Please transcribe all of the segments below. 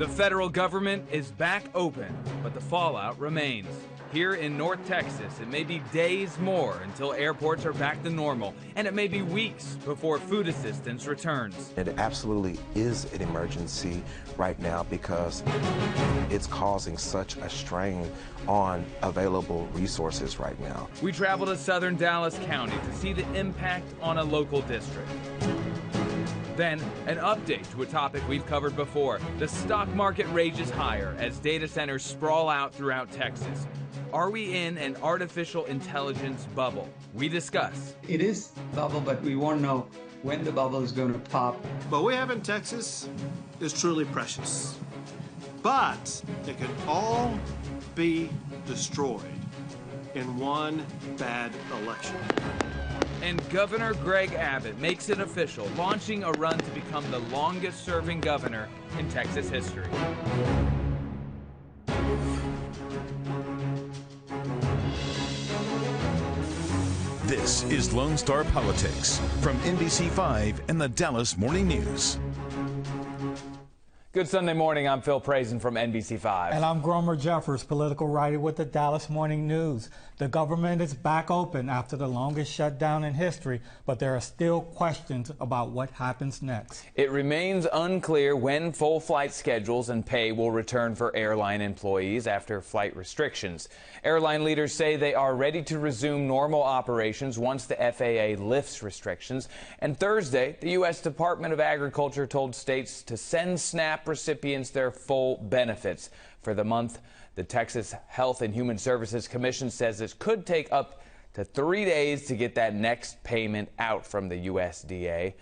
The federal government is back open, but the fallout remains. Here in North Texas, it may be days more until airports are back to normal, and it may be weeks before food assistance returns. It absolutely is an emergency right now because it's causing such a strain on available resources right now. We travel to southern Dallas County to see the impact on a local district. Then, an update to a topic we've covered before. The stock market rages higher as data centers sprawl out throughout Texas. Are we in an artificial intelligence bubble? We discuss. It is a bubble, but we won't know when the bubble is going to pop. What we have in Texas is truly precious. But it can all be destroyed in one bad election. And Governor Greg Abbott makes it official, launching a run to become the longest-serving governor in Texas history. This is Lone Star Politics from NBC5 and the Dallas Morning News. Good Sunday morning. I'm Phil Prazen from NBC5. And I'm Gromer Jeffers, political writer with the Dallas Morning News. The government is back open after the longest shutdown in history, but there are still questions about what happens next. It remains unclear when full flight schedules and pay will return for airline employees after flight restrictions. Airline leaders say they are ready to resume normal operations once the FAA lifts restrictions. And Thursday, the U.S. Department of Agriculture told states to send SNAP recipients their full benefits. For the month, the Texas Health and Human Services Commission says it could take up to 3 days to get that next payment out from the USDA.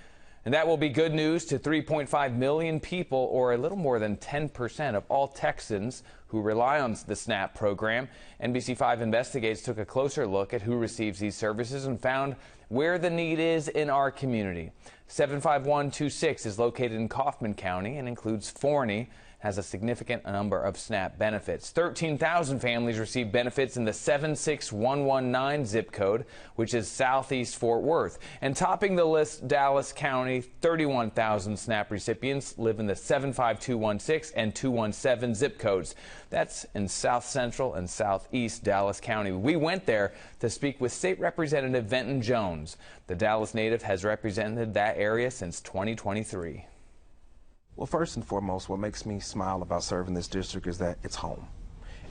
And that will be good news to 3.5 million people, or a little more than 10% of all Texans who rely on the SNAP program. NBC5 Investigates took a closer look at who receives these services and found where the need is in our community. 75126 is located in Kaufman County and includes Forney, has a significant number of SNAP benefits. 13,000 families receive benefits in the 76119 zip code, which is southeast Fort Worth. And topping the list, Dallas County, 31,000 SNAP recipients live in the 75216 and 217 zip codes. That's in south central and southeast Dallas County. We went there to speak with State Representative Venton Jones. The Dallas native has represented that area since 2023. Well, first and foremost, what makes me smile about serving this district is that it's home.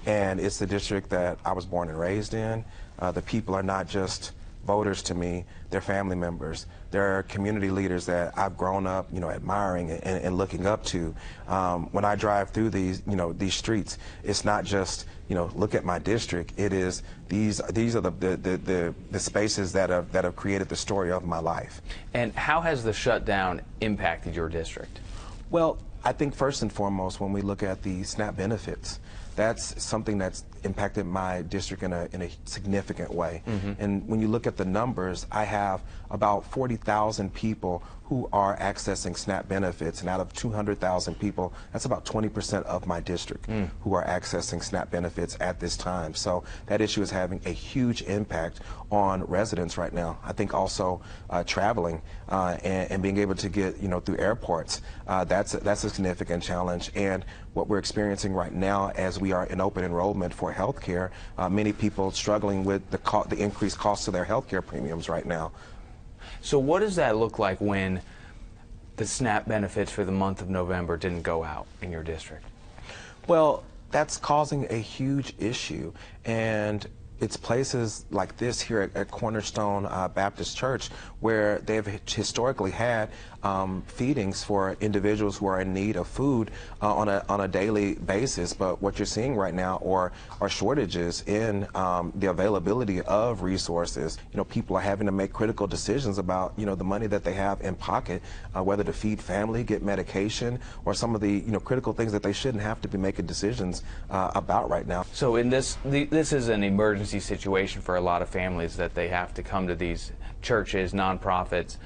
And it's the district that I was born and raised in. The people are not just voters to me, they're family members. They're community leaders that I've grown up, admiring and looking up to. When I drive through these streets, it's not just, look at my district. It is these are the spaces that have created the story of my life. And how has the shutdown impacted your district? Well, I think first and foremost, when we look at the SNAP benefits, that's something that's impacted my district in a significant way. And when you look at the numbers, I have about 40,000 people who are accessing SNAP benefits, and out of 200,000 people, that's about 20% of my district who are accessing SNAP benefits at this time. So that issue is having a huge impact on residents right now. I think also traveling and being able to get through airports, that's a significant challenge. And what we're experiencing right now as we are in open enrollment for health care, many people struggling with the increased cost of their health care premiums right now. So what does that look like when the SNAP benefits for the month of November didn't go out in your district? Well, that's causing a huge issue, and it's places like this here at Cornerstone Baptist Church where they've historically had feedings for individuals who are in need of food on a daily basis. But what you're seeing right now are shortages in the availability of resources. People are having to make critical decisions about the money that they have in pocket, whether to feed family, get medication, or some of the critical things that they shouldn't have to be making decisions about right now. So in this is an emergency situation for a lot of families that they have to come to these churches, nonprofits.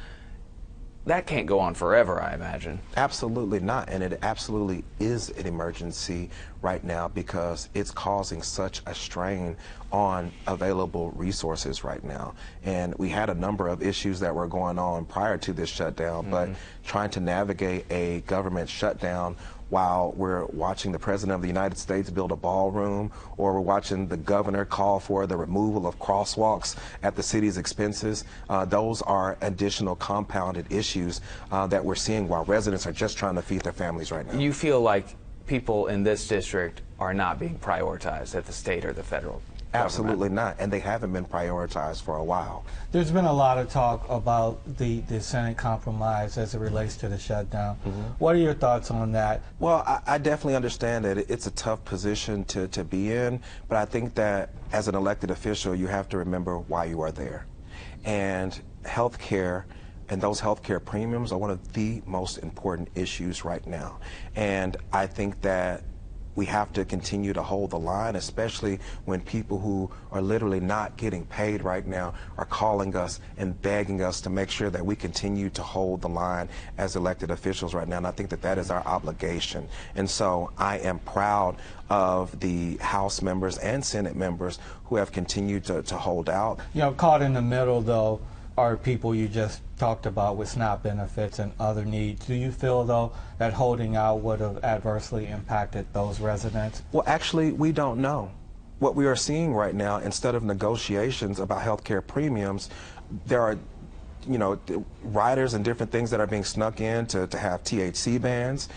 That can't go on forever, I imagine. Absolutely not, and it absolutely is an emergency right now because it's causing such a strain on available resources right now. And we had a number of issues that were going on prior to this shutdown, but trying to navigate a government shutdown while we're watching the President of the United States build a ballroom, or we're watching the governor call for the removal of crosswalks at the city's expenses. Those are additional compounded issues that we're seeing while residents are just trying to feed their families right now. You feel like people in this district are not being prioritized at the state or the federal government? Absolutely not, and they haven't been prioritized for a while. There's been a lot of talk about the Senate compromise as it relates to the shutdown. What are your thoughts on that? Well, I definitely understand that it's a tough position to be in, but I think that as an elected official, you have to remember why you are there. And health care and those health care premiums are one of the most important issues right now. And I think that we have to continue to hold the line, especially when people who are literally not getting paid right now are calling us and begging us to make sure that we continue to hold the line as elected officials right now. And I think that that is our obligation. And so I am proud of the House members and Senate members who have continued to hold out. You know, caught in the middle, though, are people you just talked about with SNAP benefits and other needs. Do you feel, though, that holding out would have adversely impacted those residents? Well, actually, we don't know. What we are seeing right now, instead of negotiations about health care premiums, there are riders and different things that are being snuck in to have THC bans.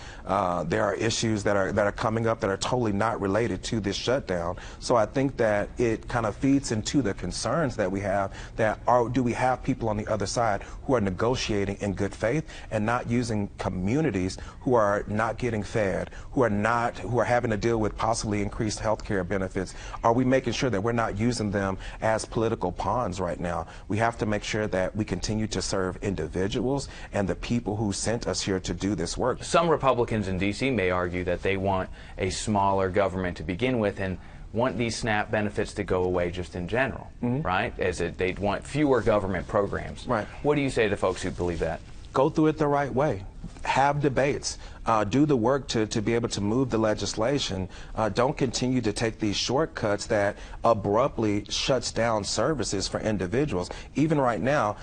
There are issues that are coming up that are totally not related to this shutdown. So I think that it kind of feeds into the concerns that we have, that do we have people on the other side who are negotiating in good faith and not using communities who are not getting fed, who are having to deal with possibly increased health care benefits? Are we making sure that we're not using them as political pawns right now? We have to make sure that we continue to serve individuals and the people who sent us here to do this work. Some Republicans in D.C. may argue that they want a smaller government to begin with and want these SNAP benefits to go away just in general, right? They'd want fewer government programs. Right. What do you say to folks who believe that? Go through it the right way. Have debates. Do the work to be able to move the legislation. Don't continue to take these shortcuts that abruptly shuts down services for individuals. Even right now,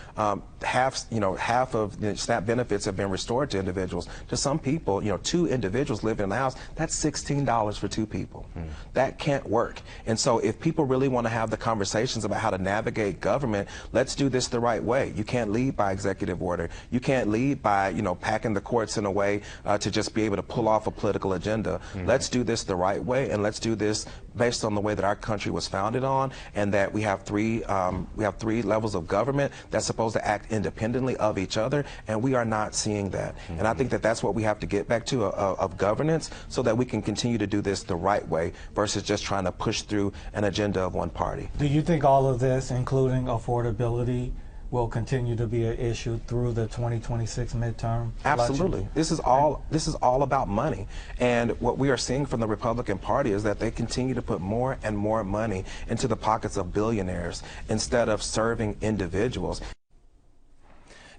half of the SNAP benefits have been restored to individuals. To some people, 2 individuals living in the house, that's $16 for 2 people. That can't work. And so if people really want to have the conversations about how to navigate government, let's do this the right way. You can't lead by executive order. You can't lead by, packing the courts in a way to just be able to pull off a political agenda. Let's do this the right way, and let's do this based on the way that our country was founded on, and that we have three levels of government that's supposed to act independently of each other, and we are not seeing that. And I think that that's what we have to get back to of governance, so that we can continue to do this the right way versus just trying to push through an agenda of one party. Do you think all of this, including affordability, will continue to be an issue through the 2026 midterm Absolutely. election? This is all about money. And what we are seeing from the Republican Party is that they continue to put more and more money into the pockets of billionaires instead of serving individuals.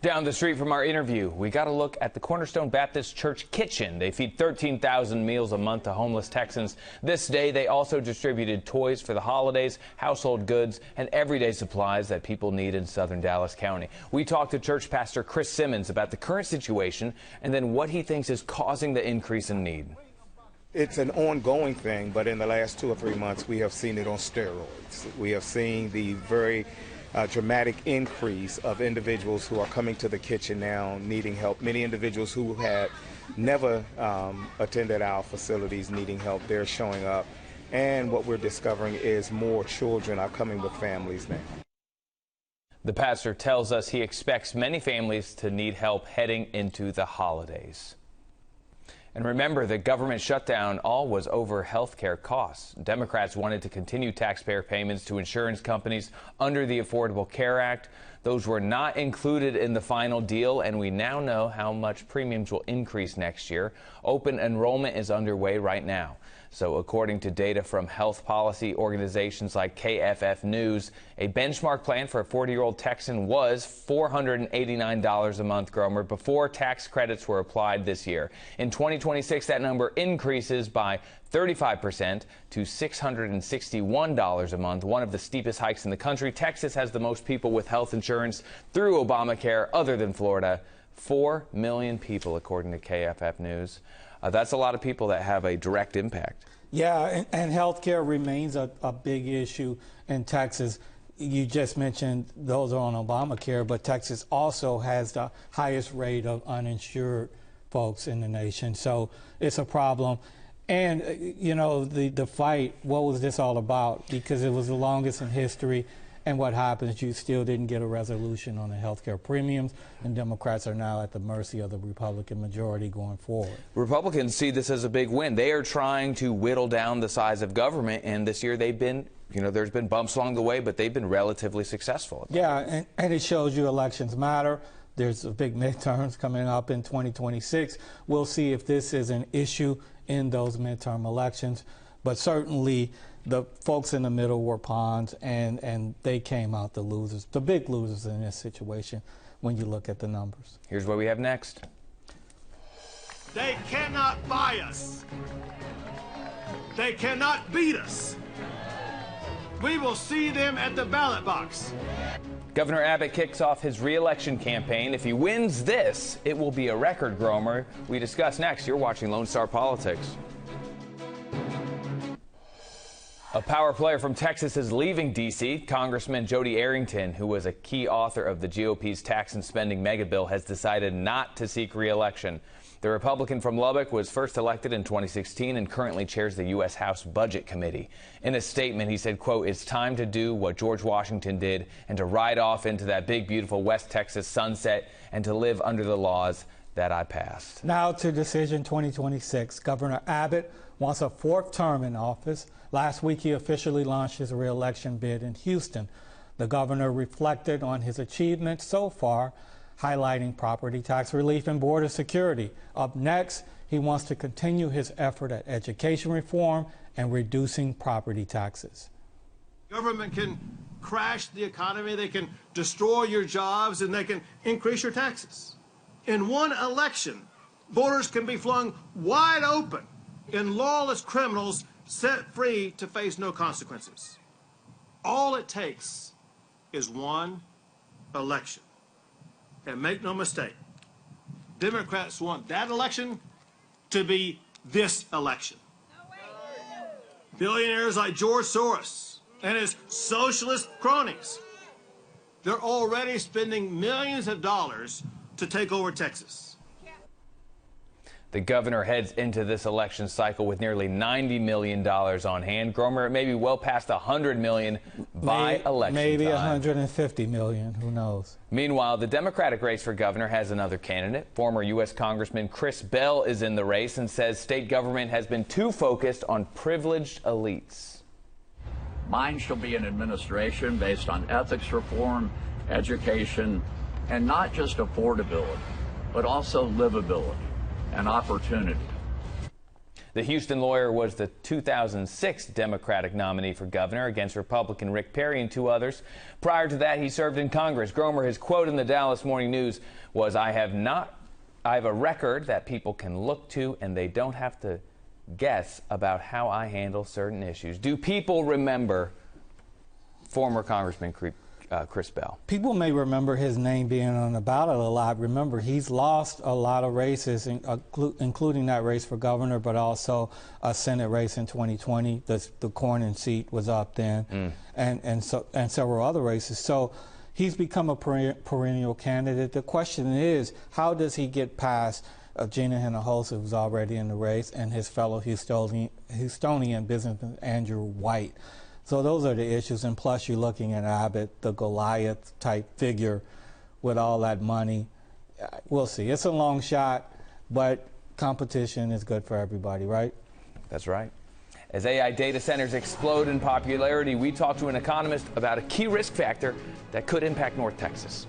Down the street from our interview, we got a look at the Cornerstone Baptist Church kitchen. They feed 13,000 meals a month to homeless Texans. This day, they also distributed toys for the holidays, household goods, and everyday supplies that people need in southern Dallas County. We talked to church pastor Chris Simmons about the current situation and then what he thinks is causing the increase in need. It's an ongoing thing, but in the last 2 or 3 months, we have seen it on steroids. We have seen the very dramatic increase of individuals who are coming to the kitchen now needing help. Many individuals who had never attended our facilities needing help, they're showing up. And what we're discovering is more children are coming with families now. The pastor tells us he expects many families to need help heading into the holidays. And remember, the government shutdown all was over health care costs. Democrats wanted to continue taxpayer payments to insurance companies under the Affordable Care Act. Those were not included in the final deal, and we now know how much premiums will increase next year. Open enrollment is underway right now. So according to data from health policy organizations like KFF News, a benchmark plan for a 40-year-old Texan was $489 a month, Gromer, before tax credits were applied this year. In 2026, that number increases by 35% to $661 a month, one of the steepest hikes in the country. Texas has the most people with health insurance through Obamacare other than Florida. 4 million people, according to KFF News. That's a lot of people that have a direct impact. Yeah, and healthcare remains a big issue in Texas. You just mentioned those are on Obamacare, but Texas also has the highest rate of uninsured folks in the nation. So it's a problem. And, you know, the fight, what was this all about? Because it was the longest in history. And what happens, you still didn't get a resolution on the health care premiums, and Democrats are now at the mercy of the Republican majority going forward. Republicans see this as a big win. They are trying to whittle down the size of government, and this year they've been, you know, there's been bumps along the way, but they've been relatively successful. Yeah, and it shows you elections matter. There's a big midterms coming up in 2026. We'll see if this is an issue in those midterm elections, but certainly the folks in the middle were pawns, and they came out the losers, the big losers in this situation when you look at the numbers. Here's what we have next. They cannot buy us. They cannot beat us. We will see them at the ballot box. Governor Abbott kicks off his re-election campaign. If he wins this, it will be a record, Gromer. We discuss next. You're watching Lone Star Politics. A power player from Texas is leaving D.C. Congressman Jody Arrington, who was a key author of the GOP's tax and spending mega bill, has decided not to seek re-election. The Republican from Lubbock was first elected in 2016 and currently chairs the U.S. House Budget Committee. In a statement, he said, quote, "It's time to do what George Washington did and to ride off into that big, beautiful West Texas sunset and to live under the laws that I passed." Now to Decision 2026. Governor Abbott wants a fourth term in office. Last week, he officially launched his re-election bid in Houston. The governor reflected on his achievements so far, highlighting property tax relief and border security. Up next, he wants to continue his effort at education reform and reducing property taxes. Government can crash the economy, they can destroy your jobs, and they can increase your taxes. In one election, borders can be flung wide open and lawless criminals set free to face no consequences. All it takes is one election. And make no mistake, Democrats want that election to be this election. Billionaires like George Soros and his socialist cronies, they're already spending millions of dollars to take over Texas. The governor heads into this election cycle with nearly $90 million on hand. Gromer, it may be well past $100 million by election maybe time. $150 million, who knows? Meanwhile, the Democratic race for governor has another candidate. Former U.S. Congressman Chris Bell is in the race and says state government has been too focused on privileged elites. Mine shall be an administration based on ethics reform, education, and not just affordability, but also livability and opportunity. The Houston lawyer was the 2006 Democratic nominee for governor against Republican Rick Perry and two others. Prior to that, he served in Congress. Gromer, his quote in the Dallas Morning News was, I have a record that people can look to and they don't have to guess about how I handle certain issues. Do people remember former Congressman Chris Bell? People may remember his name being on the ballot a lot. Remember, he's lost a lot of races, including that race for governor, but also a Senate race in 2020. The Cornyn seat was up then, and several other races. So he's become a perennial candidate. The question is, how does he get past Gina Hinojosa, who's already in the race, and his fellow Houstonian businessman Andrew White? So those are the issues, and plus you're looking at Abbott, the Goliath-type figure with all that money. We'll see. It's a long shot, but competition is good for everybody, right? That's right. As AI data centers explode in popularity, we talked to an economist about a key risk factor that could impact North Texas.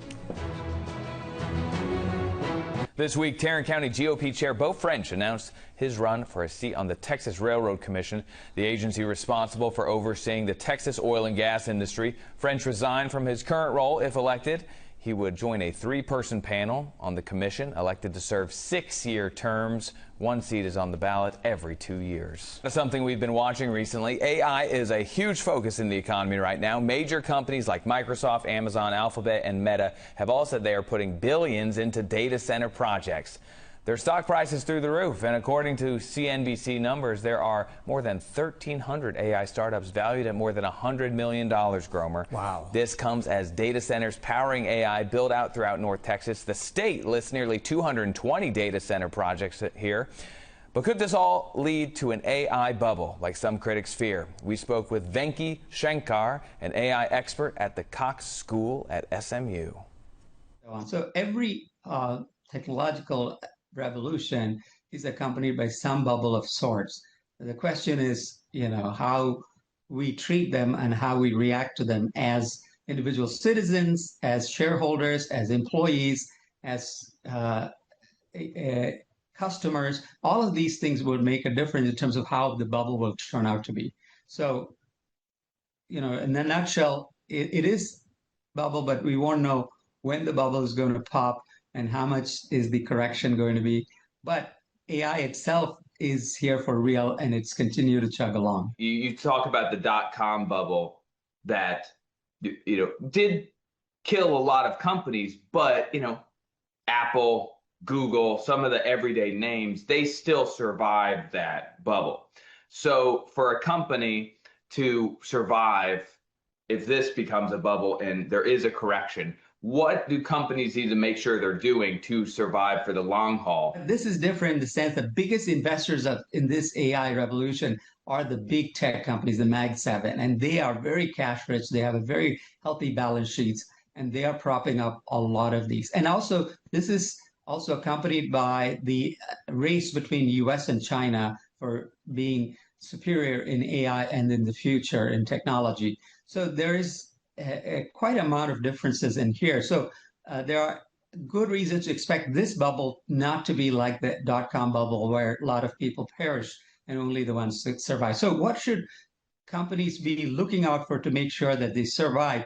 This week, Tarrant County GOP Chair Beau French announced his run for a seat on the Texas Railroad Commission, the agency responsible for overseeing the Texas oil and gas industry. French resigned from his current role if elected. He would join a 3-person panel on the commission, elected to serve 6-year terms. 1 seat is on the ballot every 2 years. That's something we've been watching recently. AI is a huge focus in the economy right now. Major companies like Microsoft, Amazon, Alphabet, and Meta have all said they are putting billions into data center projects. Their stock price is through the roof, and according to CNBC numbers, there are more than 1,300 AI startups valued at more than $100 million, Gromer. Wow. This comes as data centers powering AI build out throughout North Texas. The state lists nearly 220 data center projects here. But could this all lead to an AI bubble, like some critics fear? We spoke with Venki Shankar, an AI expert at the Cox School at SMU. So every technological revolution is accompanied by some bubble of sorts. The question is, how we treat them and how we react to them as individual citizens, as shareholders, as employees, as customers. All of these things would make a difference in terms of how the bubble will turn out to be. So, in a nutshell, it is bubble, but we won't know when the bubble is going to pop and how much is the correction going to be. But AI itself is here for real, and it's continued to chug along. You talk about the dot-com bubble that did kill a lot of companies, but Apple, Google, some of the everyday names, they still survived that bubble. So for a company to survive, if this becomes a bubble and there is a correction, what do companies need to make sure they're doing to survive for the long haul? This is different in the sense the biggest investors in this AI revolution are the big tech companies, the Mag 7, and they are very cash rich. They have a very healthy balance sheets, and they are propping up a lot of these. And also, this is also accompanied by the race between US and China for being superior in AI and in the future in technology. So there is quite amount of differences in here. So there are good reasons to expect this bubble not to be like the dot-com bubble where a lot of people perish and only the ones that survive. So what should companies be looking out for to make sure that they survive?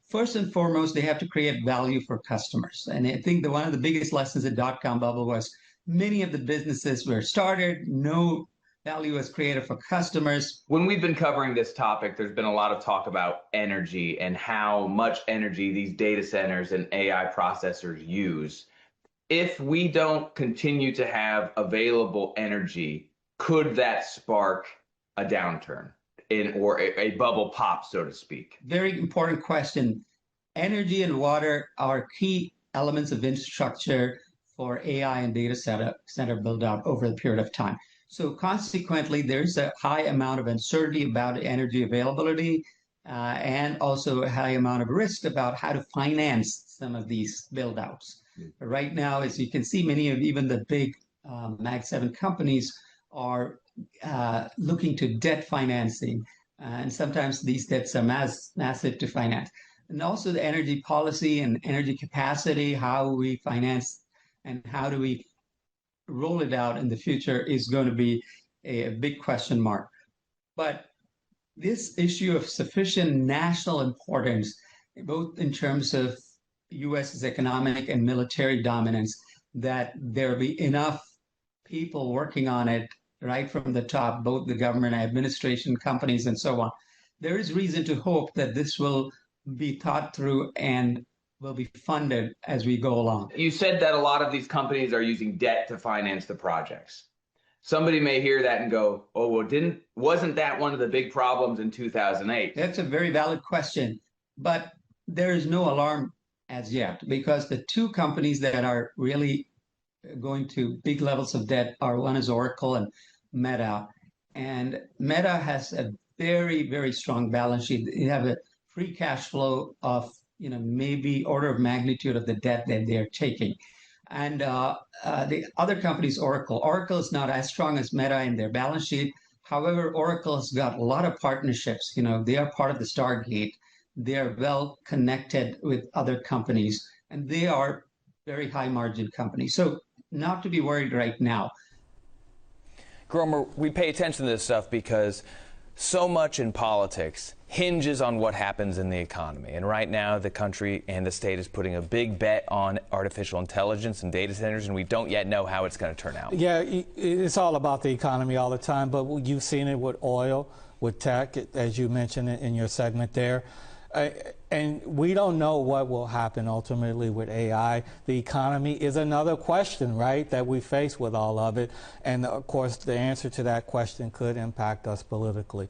First and foremost, they have to create value for customers. And I think one of the biggest lessons in dot-com bubble was many of the businesses were started, no value was created for customers. When we've been covering this topic, there's been a lot of talk about energy and how much energy these data centers and AI processors use. If we don't continue to have available energy, could that spark a downturn or a bubble pop, so to speak? Very important question. Energy and water are key elements of infrastructure for AI and data center build out over the period of time. So consequently, there's a high amount of uncertainty about energy availability and also a high amount of risk about how to finance some of these build outs. Right now, as you can see, many of even the big Mag 7 companies are looking to debt financing. And sometimes these debts are massive to finance. And also the energy policy and energy capacity, how we finance and how do we roll it out in the future is going to be a big question mark. But this issue of sufficient national importance, both in terms of US's economic and military dominance, that there'll be enough people working on it right from the top, both the government, administration, companies, and so on. There is reason to hope that this will be thought through and will be funded as we go along. You said that a lot of these companies are using debt to finance the projects. Somebody may hear that and go, oh, well, wasn't that one of the big problems in 2008? That's a very valid question, but there is no alarm as yet, because the two companies that are really going to big levels of debt are, one is Oracle and Meta. And Meta has a very, very strong balance sheet. They have a free cash flow of maybe order of magnitude of the debt that they're taking. And the other company is Oracle. Oracle is not as strong as Meta in their balance sheet. However, Oracle has got a lot of partnerships. They are part of the Stargate. They are well connected with other companies, and they are very high margin companies. So not to be worried right now. Gromer, we pay attention to this stuff because So much in politics hinges on what happens in the economy. And right now, the country and the state is putting a big bet on artificial intelligence and data centers, and we don't yet know how it's going to turn out. Yeah, it's all about the economy all the time, but you've seen it with oil, with tech, as you mentioned in your segment there. And we don't know what will happen ultimately with AI. The economy is another question, right, that we face with all of it. And of course, the answer to that question could impact us politically.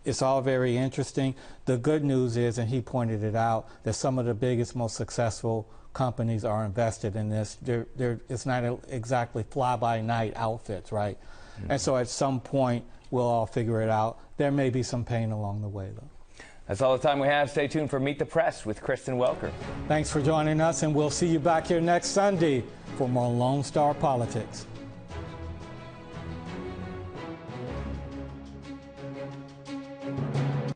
It's all very interesting. The good news is, and he pointed it out, that some of the biggest, most successful companies are invested in this. It's not exactly fly-by-night outfits, right? Mm-hmm. And so at some point, we'll all figure it out. There may be some pain along the way, though. That's all the time we have. Stay tuned for Meet the Press with Kristen Welker. Thanks for joining us, and we'll see you back here next Sunday for more Lone Star Politics.